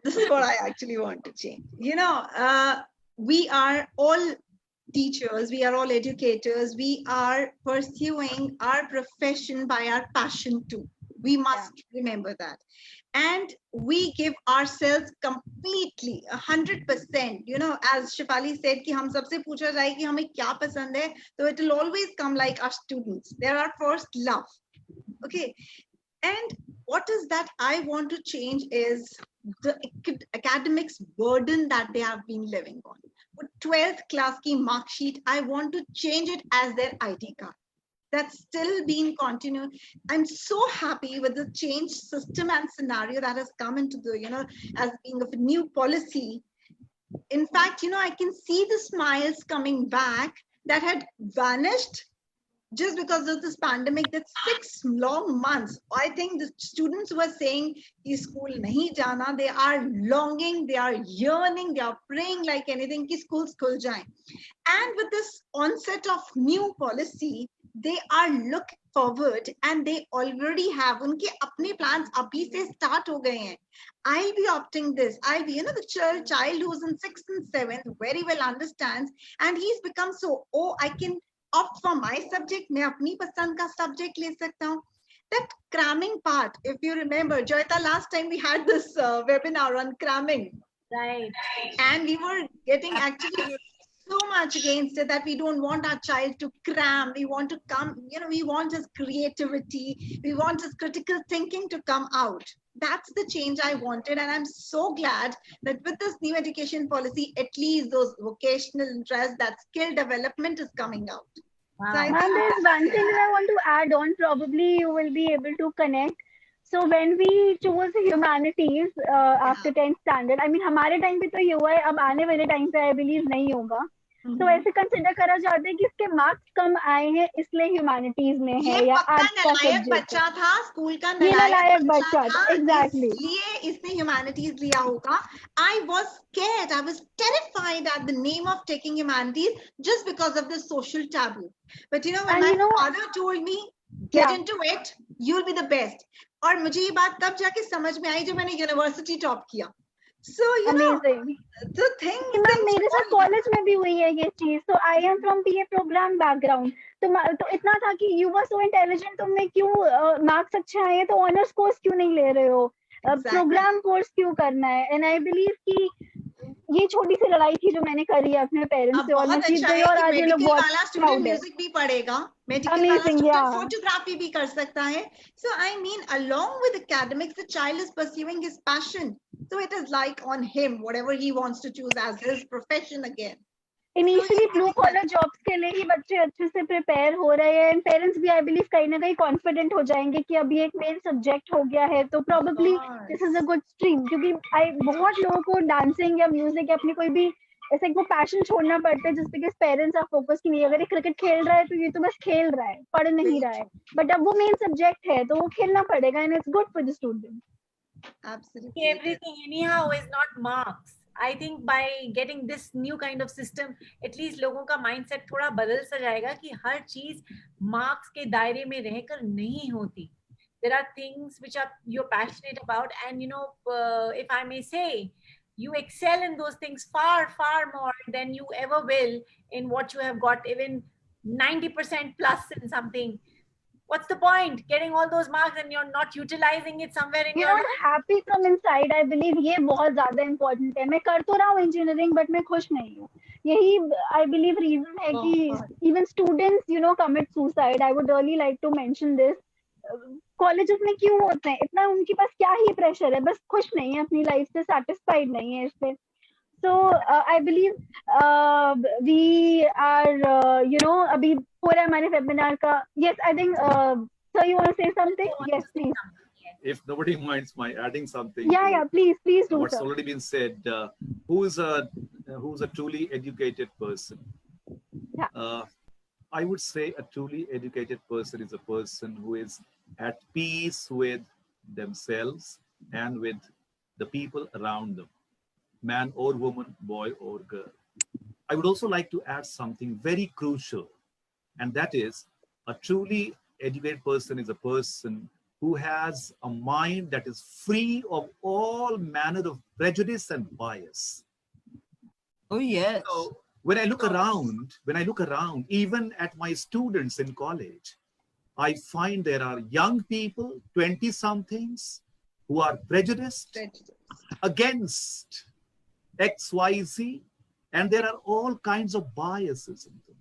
S6: This is what I actually want to change. You know, we are all teachers, we are all educators, we are pursuing our profession by our passion too. We must remember that. And we give ourselves completely 100%, you know, as Shefali said कि हम सबसे पूछा जाए कि हमें क्या पसंद है, so it will always come like our students. They're our first love. Okay. And what is that I want to change is the academics burden that they have been living on. For 12th class ki mark sheet, I want to change it as their ID card. That's still being continued. I'm so happy with the change system and scenario that has come into the, you know, as being of a new policy. In fact, you know, I can see the smiles coming back that had vanished just because of this pandemic. That 6 long months. I think the students were saying, "Ki school nahi jana." They are longing, they are yearning, they are praying like anything, ki schools khul jaye. And with this onset of new policy, they are looking forward and they already have unke apne plans abhi se start ho gaye hain. I'll be opting this. I'll be, you know, the child who's in 6th and 7th very well understands, and he's become so, oh, I can opt for my subject. Main apni pasand ka subject le sakta hu. That cramming part, if you remember, Joyita, last time we had this webinar on cramming.
S1: Right.
S6: And we were getting actually so much against it that we don't want our child to cram. We want to come, you know, we want his creativity. We want his critical thinking to come out. That's the change I wanted. And I'm so glad that with this new education policy, at least those vocational interests, that skill development is coming out.
S1: Wow.
S6: So I
S4: And
S6: think
S4: there's one thing that I want to add on, probably you will be able to connect. So when we chose humanities after 10th standard, I mean, हमारे time पे तो ये हुआ है, अब आने वाले time पे I believe नहीं होगा. तो ऐसे कंसिडर करा जाता है कि इसके मार्क्स कम आए हैं इसलिए ह्यूमैनिटीज में है
S6: ये
S4: या
S6: पक्का
S4: आर्ट्स का
S6: नालायक
S4: सब्जेक्ट
S6: बच्चा था, स्कूल का
S4: ये
S6: नालायक
S4: नालायक
S6: बच्चा
S4: बच्चा
S6: था,
S4: एग्जैक्टली
S6: इसलिए इसने ह्यूमैनिटीज लिया होगा. I was scared, I was terrified at the name of taking humanities just because of the social taboo. But you know, when my father told me, get into it, you'll be the best. और मुझे ये बात तब जाके समझ में आई जब मैंने यूनिवर्सिटी टॉप किया. So, you know,
S4: Amazing.
S6: the thing
S4: ma'am मेरे साथ कॉलेज में भी हुई है ये चीज. तो I am from PA program background. तो इतना था कि यू वर सो इंटेलिजेंट, तुमने क्यों मार्क्स अच्छे आए तो ऑनर्स कोर्स क्यों नहीं ले रहे हो, प्रोग्राम कोर्स क्यों करना है. एंड आई बिलीव कि ये छोटी सी लड़ाई थी जो मैंने करी है अपने पेरेंट्स से, और मैं जीत गई. और आज ये लोग बहुत
S6: वाला स्टूडेंट
S4: proud है.
S6: म्यूजिक भी पढ़ेगा, मेडिकल वाला
S4: Amazing,
S6: स्टूडेंट
S4: yeah.
S6: फोटोग्राफी भी कर सकता है. So I mean, along with academics, the child is pursuing his passion. So it is like on him, whatever he wants to choose as his profession again.
S4: Initially blue collar jobs के लिए ही बच्चे अच्छे से prepare हो रहे हैं. And parents भी I believe कहीं ना कहीं कॉन्फिडेंट हो जाएंगे कि अभी एक मेन सब्जेक्ट हो गया है तो probably this is a good stream. क्योंकि बहुत लोगों को डांसिंग या म्यूजिक या अपनी कोई भी ऐसे वो पैशन छोड़ना पड़ता है जिस बिकॉज पेरेंट्स आर फोकस कि नहीं, अगर ये क्रिकेट खेल रहा है तो ये तो बस खेल रहा है, पढ़ नहीं रहा है. बट अब वो मेन सब्जेक्ट है तो वो खेलना पड़ेगा. And it's good for the student.
S6: Absolutely.
S1: Everything anyhow is not marks. I think by getting this new kind of system, at least लोगों का mindset थोड़ा बदल सा जाएगा कि हर चीज marks के दायरे में रहकर नहीं होती. There are things which are you're passionate about, and you know, if I may say, you excel in those things far more than you ever will in what you have got, even 90% plus in something. What's the point getting all those marks and you're not utilizing it somewhere in
S4: You're
S1: your
S4: not happy from inside. I believe ये बहुत ज्यादा important है. मैं कर तो रहा हूँ engineering but मैं खुश नहीं हूँ. यही I believe reason है कि even students you know commit suicide. I would really like to mention this. Colleges में क्यों होते हैं इतना, उनके पास क्या ही प्रेशर है, बस खुश नहीं है अपनी लाइफ से, सेटिस्फाइड नहीं है इससे. So I believe we are you know अभी पूरा हमारे वेबिनार का. Yes, I think sir you want to say something? Yes, please.
S3: If nobody minds my adding something.
S4: Yeah, please do.
S3: What's
S4: Sir.
S3: already been said. Who's a truly educated person?
S4: Yeah.
S3: I would say a truly educated person is a person who is at peace with themselves and with the people around them, man or woman, boy or girl. I would also like to add something very crucial, and that is a truly educated person is a person who has a mind that is free of all manner of prejudice and bias.
S5: Oh, yes.
S3: So when I look around, even at my students in college, I find there are young people, 20-somethings, who are prejudiced against XYZ, and there are all kinds of biases in them.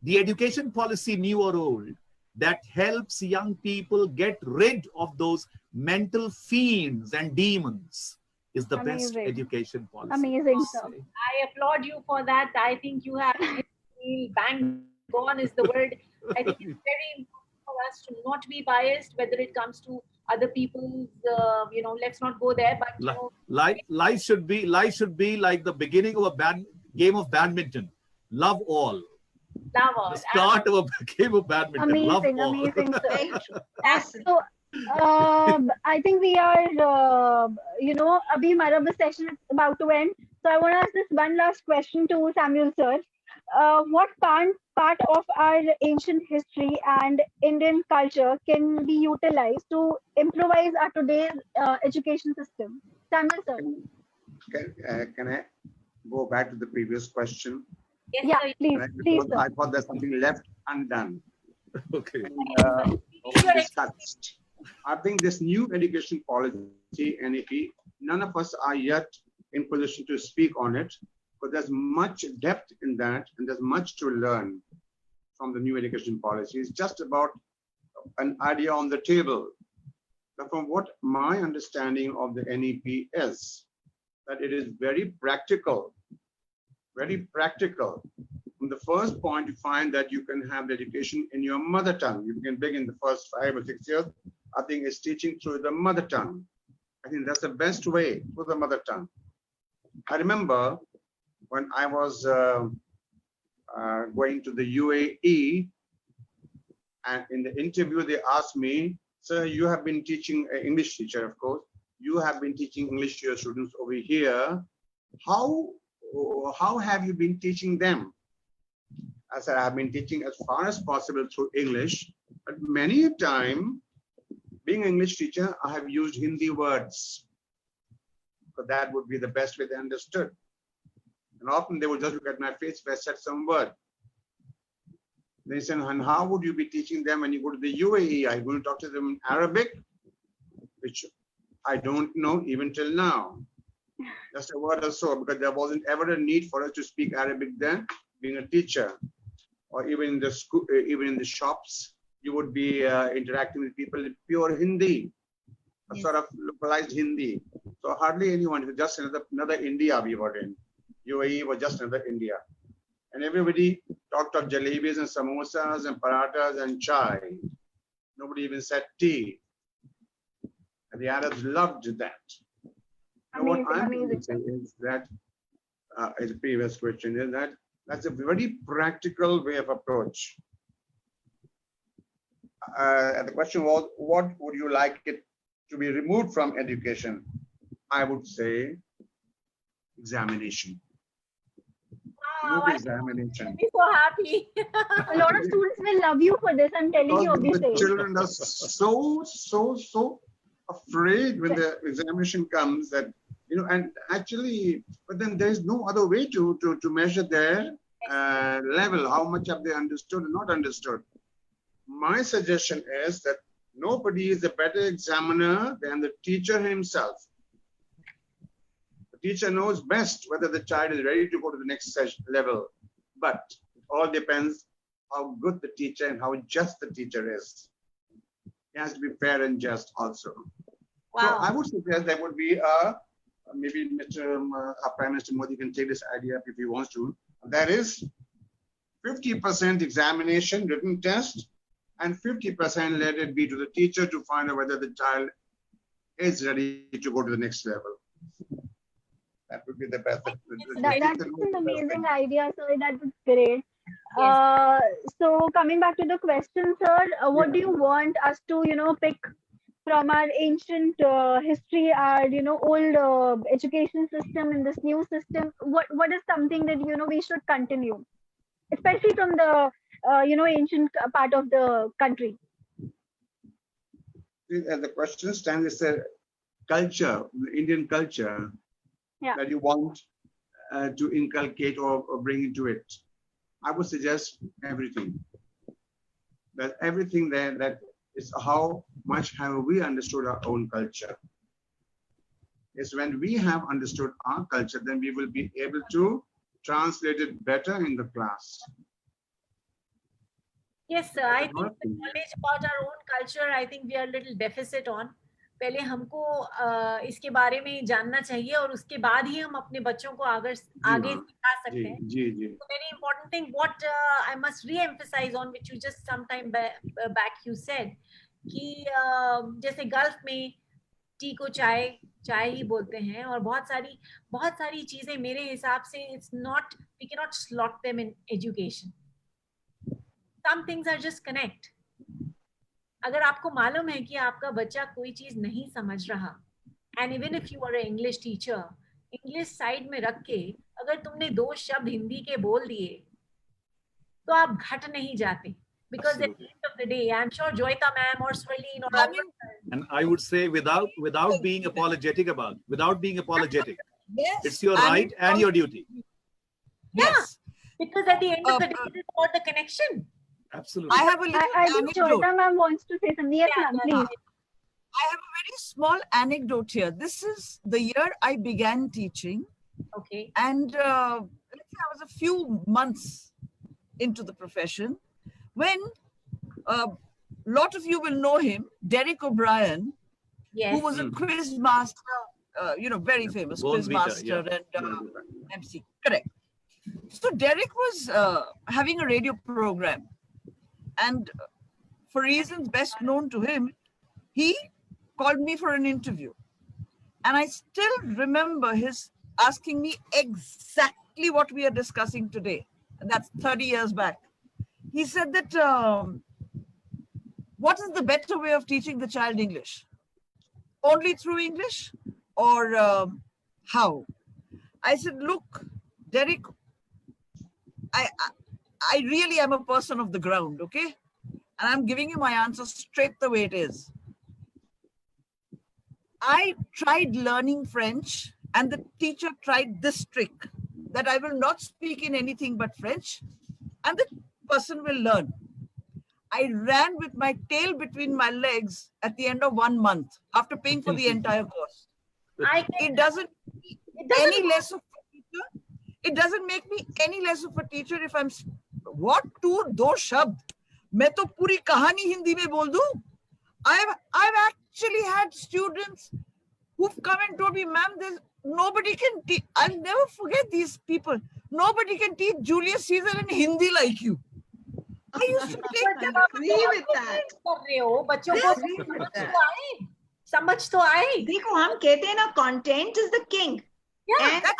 S3: The education policy, new or old, that helps young people get rid of those mental fiends and demons is the best
S4: Amazing.
S3: education policy.
S4: Amazing, sir.
S1: I applaud you for that. I think you have bang on is the word. I think it's very important for us to not be biased, whether it comes to other people's, you know, let's not go there, but you know,
S3: Life should be like the beginning of a game of badminton. Love all.
S1: love all.
S3: The start of a game of badminton.
S4: Amazing,
S3: Love all.
S4: amazing, sir.
S6: Very true. Awesome.
S4: So I think we are you know abhi हमारा the session is about to end. So I want to ask this one last question to Samuel sir. What part of our ancient history and Indian culture can be utilized to improvise our today's education system? Samuel sir.
S2: Can I go back to the previous question?
S1: Yes,
S4: Yeah,
S1: sir.
S4: please,
S2: Because
S4: sir.
S2: I thought there's something left undone.
S3: Okay.
S2: Discussed. I think this new education policy, NEP, none of us are yet in position to speak on it, but there's much depth in that, and there's much to learn from the new education policy. It's just about an idea on the table. But from what my understanding of the NEP is, that it is very practical, very practical. From the first point, you find that you can have the education in your mother tongue. You can begin the first 5 or 6 years. I think it's teaching through the mother tongue. I think that's the best way, through the mother tongue. I remember when I was going to the UAE, and in the interview, they asked me, sir, you have been teaching, English teacher, of course, you have been teaching English to your students over here. How have you been teaching them? I said, I've been teaching as far as possible through English, but many a time, being an English teacher, I have used Hindi words. because that would be the best way they understood. And often they would just look at my face if I said some word. They said, and how would you be teaching them when you go to the UAE? Are you going to talk to them in Arabic? Which I don't know even till now. Just a word or so, because there wasn't ever a need for us to speak Arabic then, being a teacher. Or even in the school, even in the shops, you would be interacting with people in pure Hindi, a sort of localized Hindi. So hardly anyone, it was just another India we were in. UAE was just another India. And everybody talked of jalebis and samosas and parathas and chai. Nobody even said tea. And the Arabs loved that. And what I'm going to say is that, as the previous question, is that that's a very practical way of approach. And the question was, what would you like it to be removed from education? I would say examination.
S1: Wow,
S2: Remove examination.
S1: I'm so happy.
S4: A lot of students will love you for this. I'm telling you,
S2: Because the
S4: obviously.
S2: children are so afraid when the examination comes that, you know, and actually, but then there's no other way to measure their level, how much have they understood and not understood. My suggestion is that nobody is a better examiner than the teacher himself. The teacher knows best whether the child is ready to go to the next level, but it all depends how good the teacher and how just the teacher is. He has to be fair and just also.
S1: Wow.
S2: So I would suggest there would be maybe Prime Minister Modi can take this idea up if he wants to. That is 50% examination, written test, and 50% let it be to the teacher to find out whether the child is ready to go to the next level. That would be the best.
S4: That's an amazing idea, sir. That was great.
S1: Yes.
S4: So coming back to the question, sir, what do you want us to, pick from our ancient history, our, old education system and this new system? What is something that, we should continue, especially from the, ancient part of the country?
S2: As the question stands, it's a culture, the Indian culture, that you want to inculcate or bring into it. I would suggest everything. That everything there, that is how much have we understood our own culture. It's when we have understood our culture, then we will be able to translate it better in the class.
S1: Yes, sir. I think the knowledge about our own culture, I think we are a little deficit on. पहले हमको इसके बारे में जानना चाहिए और उसके बाद ही हम अपने बच्चों को आगे सिखा सकते हैं. So very important thing, what I must re-emphasize on, which you just sometime back you said, कि जैसे गल्फ में टी को चाय ही बोलते हैं और बहुत सारी चीजें मेरे हिसाब से it's not, we cannot slot them in education. Some things are just connect. अगर आपको मालूम है कि आपका बच्चा कोई चीज नहीं समझ रहा, and even if you are an English teacher, English side में रख के अगर तुमने 2 शब्द हिंदी के बोल दिए तो आप घट नहीं जाते. Because at the end of the day, I'm sure Joyita ma'am or Swarleen or
S3: and I would say without being apologetic
S5: Yes.
S3: it's your right and your duty.
S5: Yes.
S1: Because at the end of the day, it's about the connection.
S3: Absolutely.
S5: I have a little
S4: I think
S5: anecdote.
S4: Joyita ma'am wants to say something. Yes, ma'am, please.
S5: I have a very small anecdote here. This is the year I began teaching.
S1: Okay.
S5: And let's say I was a few months into the profession when a lot of you will know him, Derek O'Brien,
S1: Yes.
S5: who was a quiz master, very famous
S3: Born
S5: quiz
S3: beater,
S5: master
S3: yeah.
S5: and MC. Correct. So Derek was having a radio program. And for reasons best known to him, he called me for an interview. And I still remember his asking me exactly what we are discussing today. And that's 30 years back. He said that, what is the better way of teaching the child English? Only through English or how? I said, look, Derek, I really am a person of the ground, okay? And I'm giving you my answer straight the way it is. I tried learning French and the teacher tried this trick that I will not speak in anything but French, and the person will learn. I ran with my tail between my legs at the end of 1 month after paying for the entire course.
S1: I can,
S5: It doesn't
S1: it doesn't
S5: any less of a teacher. It doesn't make me any less of a teacher if I'm what two do shabd. मैं तो पूरी कहानी हिंदी में बोल दूं. I've actually had students who've come and told me, ma'am, there's nobody can teach. I'll never forget these people. Nobody can teach Julius Caesar in Hindi like you. I used to take
S6: I
S5: them.
S6: agree with that.
S1: कर रहे हो बच्चों को समझ तो आए.
S6: देखो हम कहते हैं ना, content is the king.
S1: Yeah,
S6: And our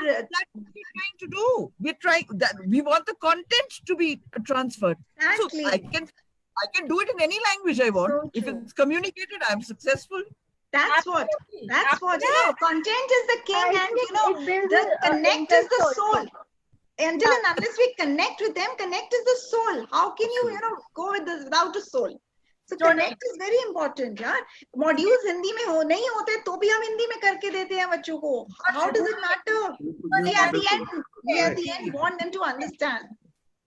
S5: That's what we're trying to do. We're trying that we want the content to be transferred.
S6: exactly.
S5: So I can do it in any language I want.
S6: So
S5: If
S6: true.
S5: it's communicated, I'm successful.
S6: That's what.
S1: absolutely.
S6: That's what. You know, content is the king,
S4: I
S6: and
S4: think
S6: you know,
S4: it builds
S6: the
S4: a
S6: connect is the
S4: interest also.
S6: soul. Until and unless we connect with them, connect is the soul. How can you, you know, go with this without a soul? So
S1: Totally.
S6: connect is very important, यार. Modules Hindi में हो नहीं होते तो भी हम हिंदी में करके देते हैं बच्चों को. How does it matter? We at the end want them to understand.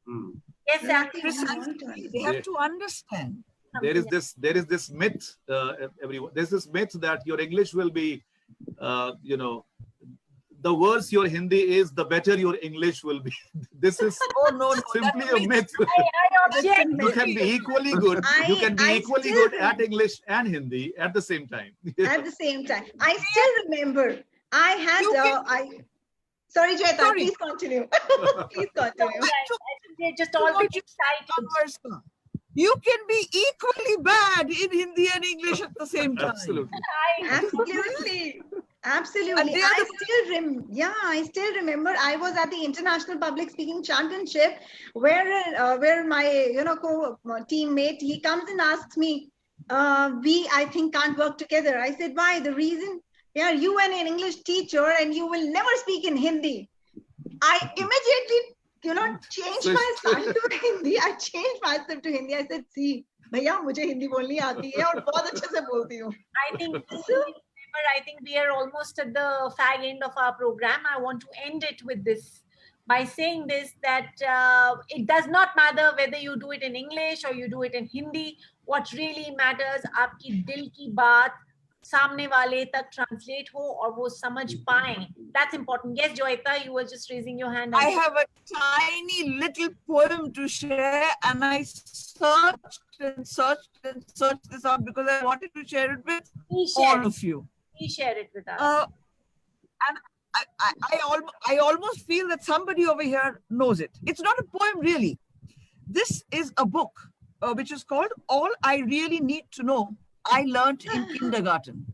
S2: Hmm.
S1: Yes,
S6: We at the end
S1: absolutely.
S6: want to understand.
S5: They have to understand.
S3: There is this myth, everyone. There's this myth that your English will be, the worse your Hindi is, the better your English will be. This is
S5: Oh no, no,
S3: simply
S5: that's
S3: a myth.
S1: I object.
S3: You can be equally good. You can be
S6: I
S3: equally
S6: still-
S3: good at English and Hindi at the same time.
S6: At the same time, I still remember I had
S5: You can-
S6: sorry Jayata,
S5: Sorry.
S6: please continue. Please continue.
S1: I think they're just all
S5: What
S1: bit
S5: you-
S1: excited.
S5: You can be equally bad in Hindi and English at the same time.
S3: Absolutely.
S6: Absolutely.
S5: And
S6: Absolutely.
S5: they are
S6: I still remember I was at the International Public Speaking Championship where my teammate, he comes and asks me, I think can't work together. I said, why? The reason, you and an English teacher and you will never speak in Hindi. I immediately changed my style to Hindi. I changed myself to Hindi. I said, see, भैया मुझे हिंदी बोलनी आती है और बहुत अच्छे से बोलती हूँ.
S1: I think we are almost at the fag end of our program. I want to end it with this by saying this, that it does not matter whether you do it in English or you do it in Hindi. What really matters, आपकी दिल की बात सामने वाले तक translate हो और वो समझ पाएं. That's important. Yes, Joyita, you were just raising your hand.
S5: I have a tiny little poem to share, and I searched this out because I wanted to share it with
S1: Please
S5: all
S1: share,
S5: of you.
S1: please share it with us.
S5: And I almost feel that somebody over here knows it. It's not a poem really. This is a book which is called All I Really Need to Know I Learned in Kindergarten.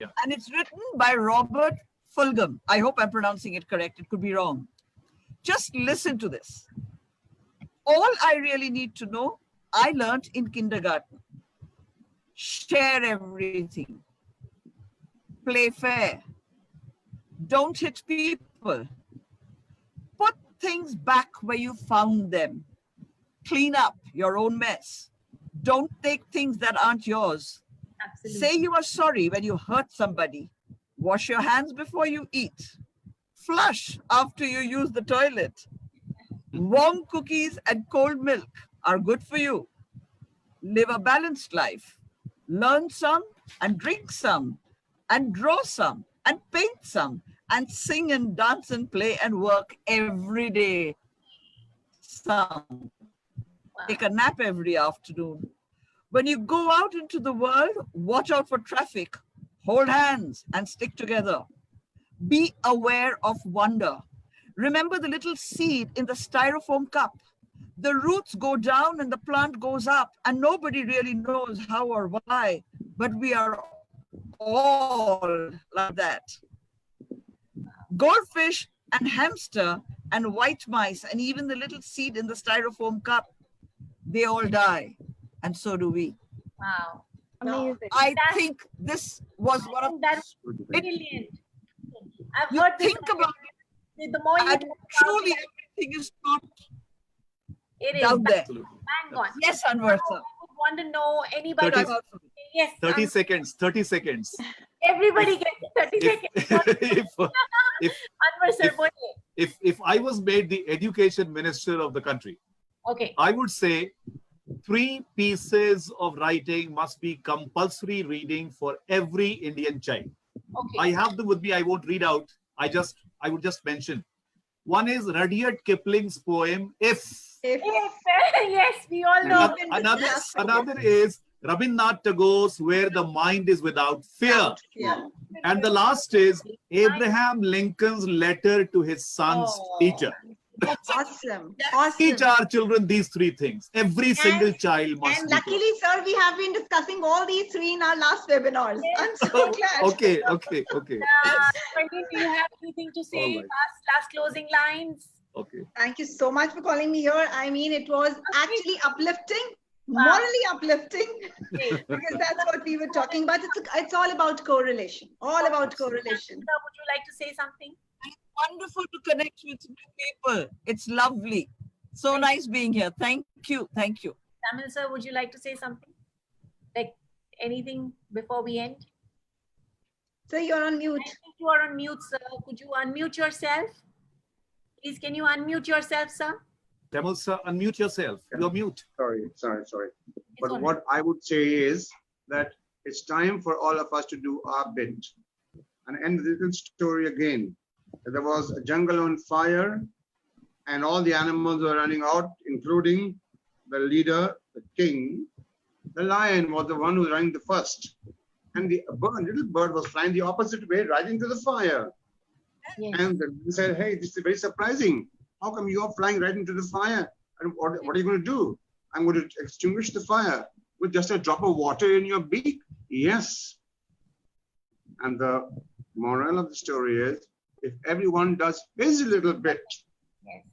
S3: Yeah.
S5: And it's written by Robert Fulghum. I hope I'm pronouncing it correct. It could be wrong. Just listen to this. All I really need to know I learned in kindergarten. Share everything. Play fair. Don't hit people. Put things back where you found them. Clean up your own mess. Don't take things that aren't yours.
S1: Absolutely.
S5: Say you are sorry when you hurt somebody. Wash your hands before you eat. Flush after you use the toilet. Warm cookies and cold milk are good for you. Live a balanced life. Learn some and drink some and draw some and paint some and sing and dance and play and work every day. Some. Take a nap every afternoon. When you go out into the world, watch out for traffic. Hold hands and stick together. Be aware of wonder. Remember the little seed in the styrofoam cup. The roots go down and the plant goes up, and nobody really knows how or why, but we are all like that. Goldfish and hamster and white mice and even the little seed in the styrofoam cup, they all die, and so do we.
S1: Wow.
S4: Amazing.
S5: I
S1: That's-
S5: think this was one of
S1: That's brilliant. I've
S5: you
S1: heard this.
S5: think about it,
S1: The more you
S5: and
S1: talk about
S5: truly
S1: it,
S5: everything is not
S1: it is
S5: down there.
S3: Absolutely.
S1: bang on.
S5: Yes, Anwar
S1: I
S5: sir.
S1: would want to know anybody.
S3: 30
S1: Yes,
S3: 30 seconds. 30 seconds.
S1: everybody gets 30
S3: if,
S1: seconds. Anwar sir,
S3: if-
S1: boलिए.
S3: if I was made the education minister of the country,
S1: Okay.
S3: I would say 3 pieces of writing must be compulsory reading for every Indian child.
S1: Okay.
S3: I have them with me. I won't read out. I would just mention. One is Rudyard Kipling's poem "If."
S6: If
S1: Yes, we all know.
S6: We've been discussing
S3: Another is Rabindranath Tagore's "Where the Mind is Without Fear."
S6: yeah.
S3: And the last is Abraham Lincoln's letter to his son's
S6: Oh.
S3: teacher.
S6: Awesome.
S3: Teach
S6: Awesome.
S3: our children these 3 things. Every single child must
S6: And
S3: be taught.
S6: luckily, sir, we have been discussing all these 3 in our last webinars. I'm so glad.
S3: Okay.
S1: Pandit, do you have anything to say?
S2: All right.
S1: Last closing lines.
S3: Okay.
S6: Thank you so much for calling me here. I mean, it was actually uplifting,
S1: Wow.
S6: morally uplifting, because that's what we were talking about. It's all about correlation. All about correlation.
S1: Sir, would you like to say something?
S5: Wonderful to connect with new people. It's lovely. So nice being here. Thank you. Thank you.
S1: Tamil sir, would you like to say something? Like anything before we end?
S6: So you're on
S1: I
S6: mute.
S1: think you are on mute, sir. Could you unmute yourself? Please, can you unmute yourself, sir?
S3: Tamal sir, unmute yourself. You're mute.
S2: Sorry.
S1: It's
S2: But
S1: all
S2: what I would say is that it's time for all of us to do our bit. And end the little story again. There was a jungle on fire and all the animals were running out, including the leader, the king. The lion was the one who was running the first. And the little bird was flying the opposite way, right into the fire.
S1: Yes.
S2: And the man said, hey, this is very surprising. How come you are flying right into the fire? And what are you going to do? I'm going to extinguish the fire with just a drop of water in your beak. Yes. And the moral of the story is, if everyone does his little bit,
S1: Yes.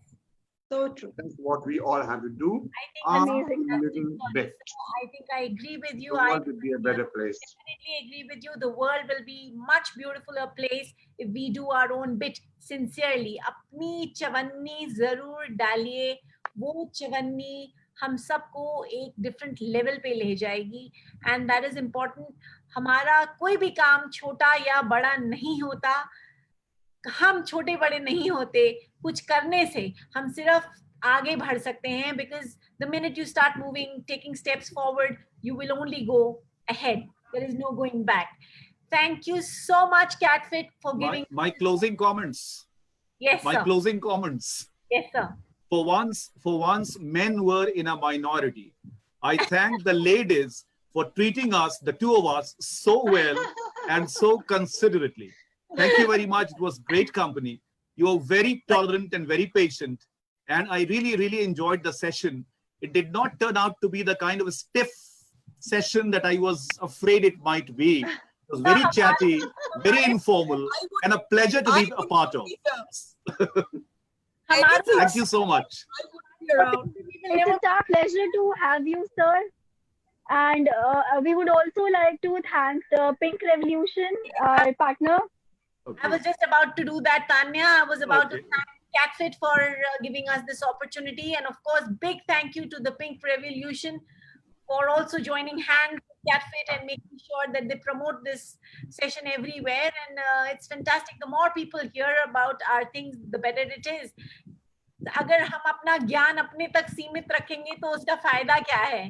S6: So true.
S2: that's what we all have to do.
S1: I
S2: Our
S1: think
S4: Amazing.
S2: little bit.
S1: I think I agree with you.
S2: The
S1: I
S2: world will be a better place.
S1: definitely agree with you. The world will be much beautifuler place if we do our own bit sincerely. अपनी चवन्नी जरूर डालिए. वो चवन्नी हम सबको एक different level पे ले जाएगी. And that is important. हमारा कोई भी काम छोटा या बड़ा नहीं होता. हम छोटे बड़े नहीं होते. कुछ करने से हम सिर्फ आगे बढ़ सकते हैं, because the minute you start moving, taking steps forward, you will only go ahead. There is no going back. Thank you so much, CatFit, for giving.
S3: My closing comments.
S1: Yes,
S3: My
S1: sir.
S3: closing comments.
S1: Yes, sir.
S3: For once, men were in a minority. I thank the ladies for treating us, the 2 of us, so well and so considerately. Thank you very much. It was great company. You were very tolerant and very patient. And I really, really enjoyed the session. It did not turn out to be the kind of a stiff session that I was afraid it might be. It was very chatty, very informal, and a pleasure to be a part of. Thank you so much.
S4: It's our pleasure to have you, sir. And we would also like to thank the Pink Revolution, our partner.
S1: I was just about to do that, Tanya. I was about to
S3: Okay.
S1: thank CatFit for giving us this opportunity. And of course, big thank you to the Pink Revolution for also joining hands with CatFit and making sure that they promote this session everywhere. And it's fantastic. The more people hear about our things, the better it is. अगर हम अपना ज्ञान अपने तक सीमित रखेंगे तो उसका फायदा क्या है?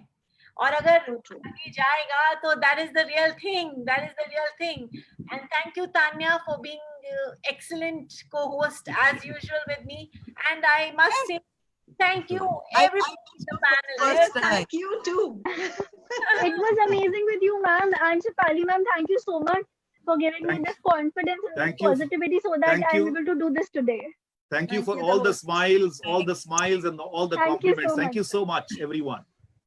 S1: और अगर आगे जाएगा तो that is the real thing. That is the real thing. And thank you, Tanya, for being excellent co-host as usual with me. And I must say thank you, everybody in the panel.
S5: Yes,
S6: Thank you too.
S4: It was amazing with you, ma'am. And Shefali, ma'am, thank you so much for giving me
S3: Thank-
S4: this confidence and
S3: thank
S4: this
S3: you.
S4: positivity so that
S3: Thank
S4: I'm
S3: you.
S4: able to do this today.
S3: Thank you
S6: Thank
S3: for
S6: you,
S3: all the
S6: host.
S3: smiles, and all the
S4: Thank you so
S3: compliments. Thank
S4: much.
S3: you so much, everyone.